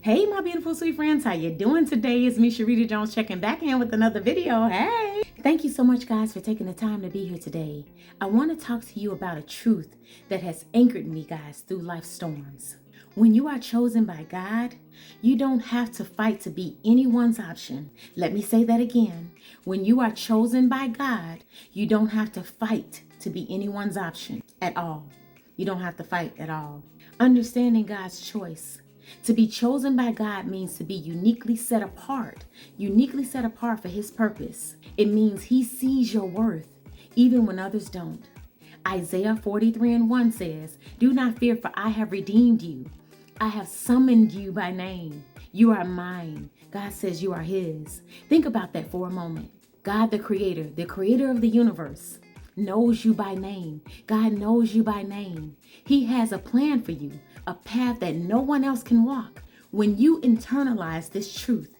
Hey, my beautiful sweet friends, how you doing today? It's me, Sharita Jones, checking back in with another video. Hey! Thank you so much, guys, for taking the time to be here today. I want to talk to you about a truth that has anchored me, guys, through life's storms. When you are chosen by God, you don't have to fight to be anyone's option. Let me say that again. When you are chosen by God, you don't have to fight to be anyone's option at all. You don't have to fight at all. Understanding God's choice. To be chosen by God means to be uniquely set apart for His purpose. It means He sees your worth, even when others don't. Isaiah 43:1 says, "Do not fear, for I have redeemed you. I have summoned you by name. You are mine." God says you are His. Think about that for a moment. God, the creator of the universe, knows you by name. God knows you by name. He has a plan for you, a path that no one else can walk. When you internalize this truth,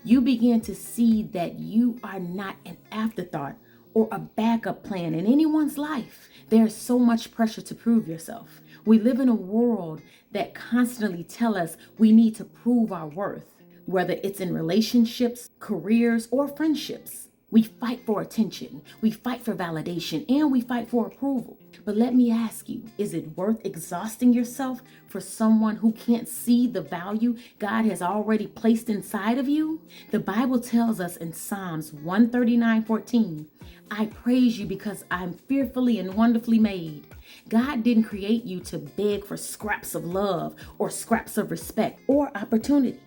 you begin to see that you are not an afterthought or a backup plan in anyone's life. There's so much pressure to prove yourself. We live in a world that constantly tell us we need to prove our worth, whether it's in relationships, careers, or friendships. We fight for attention, we fight for validation, and we fight for approval. But let me ask you, is it worth exhausting yourself for someone who can't see the value God has already placed inside of you? The Bible tells us in Psalms 139:14, "I praise you because I'm fearfully and wonderfully made." God didn't create you to beg for scraps of love or scraps of respect or opportunity.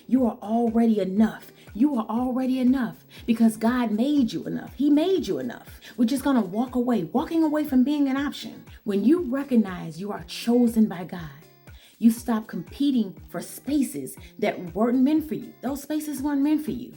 You are already enough. You are already enough because God made you enough. He made you enough. We're just going to walking away from being an option. When you recognize you are chosen by God, you stop competing for spaces that weren't meant for you. Those spaces weren't meant for you.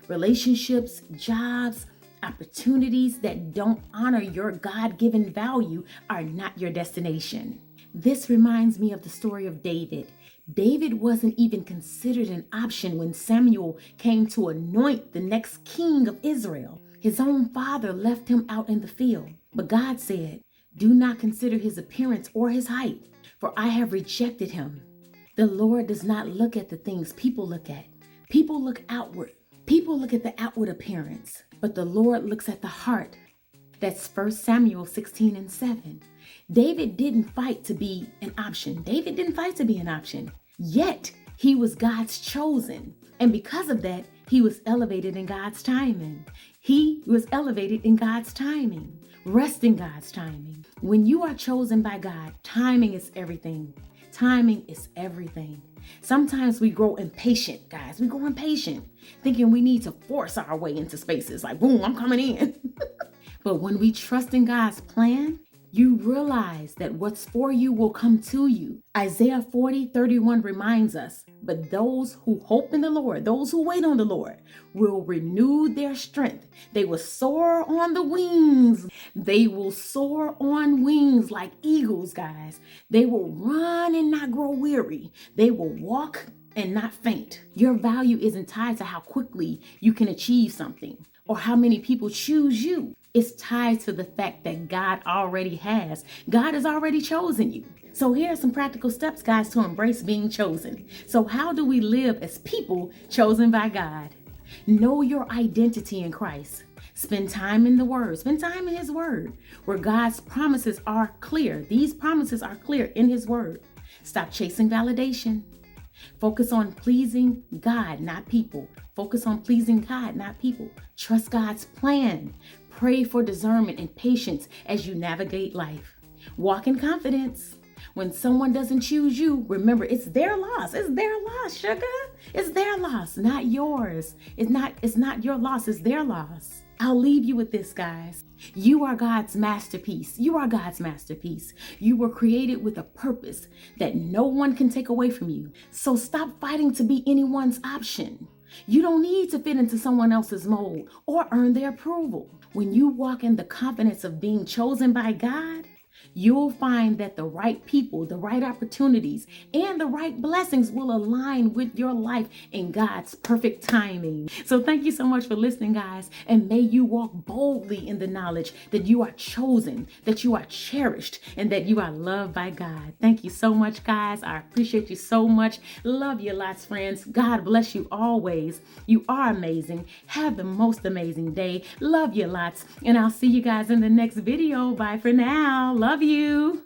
Relationships, jobs, opportunities that don't honor your God-given value are not your destination. This reminds me of the story of David. David wasn't even considered an option when Samuel came to anoint the next king of Israel. His own father left him out in the field. But God said, "Do not consider his appearance or his height, for I have rejected him." The Lord does not look at the things people look at. People look outward. People look at the outward appearance, but the Lord looks at the heart. That's 1 Samuel 16:7. David didn't fight to be an option. Yet he was God's chosen. And because of that, he was elevated in God's timing. Rest in God's timing. When you are chosen by God, timing is everything. Sometimes we grow impatient, guys. Thinking we need to force our way into spaces like, boom, I'm coming in. But when we trust in God's plan, you realize that what's for you will come to you. Isaiah 40:31 reminds us, "But those who hope in the Lord, those who wait on the Lord, will renew their strength. They will soar on wings like eagles, guys. They will run and not grow weary. They will walk and not faint." Your value isn't tied to how quickly you can achieve something or how many people choose you. It's tied to the fact that God has already chosen you. So here are some practical steps, guys, to embrace being chosen. So how do we live as people chosen by God? Know your identity in Christ. Spend time in the Word. Spend time in His Word, where God's promises are clear. These promises are clear in His Word. Stop chasing validation. Focus on pleasing God, not people. Trust God's plan. Pray for discernment and patience as you navigate life. Walk in confidence. When someone doesn't choose you, remember, it's their loss. Sugar. It's their loss, not yours. It's not your loss, it's their loss. I'll leave you with this, guys. You are God's masterpiece. You were created with a purpose that no one can take away from you. So stop fighting to be anyone's option. You don't need to fit into someone else's mold or earn their approval. When you walk in the confidence of being chosen by God, you'll find that the right people, the right opportunities, and the right blessings will align with your life in God's perfect timing. So thank you so much for listening, guys, and may you walk boldly in the knowledge that you are chosen, that you are cherished, and that you are loved by God. Thank you so much, guys. I appreciate you so much. Love you lots, friends. God bless you always. You are amazing. Have the most amazing day. Love you lots. And I'll see you guys in the next video. Bye for now. Love you.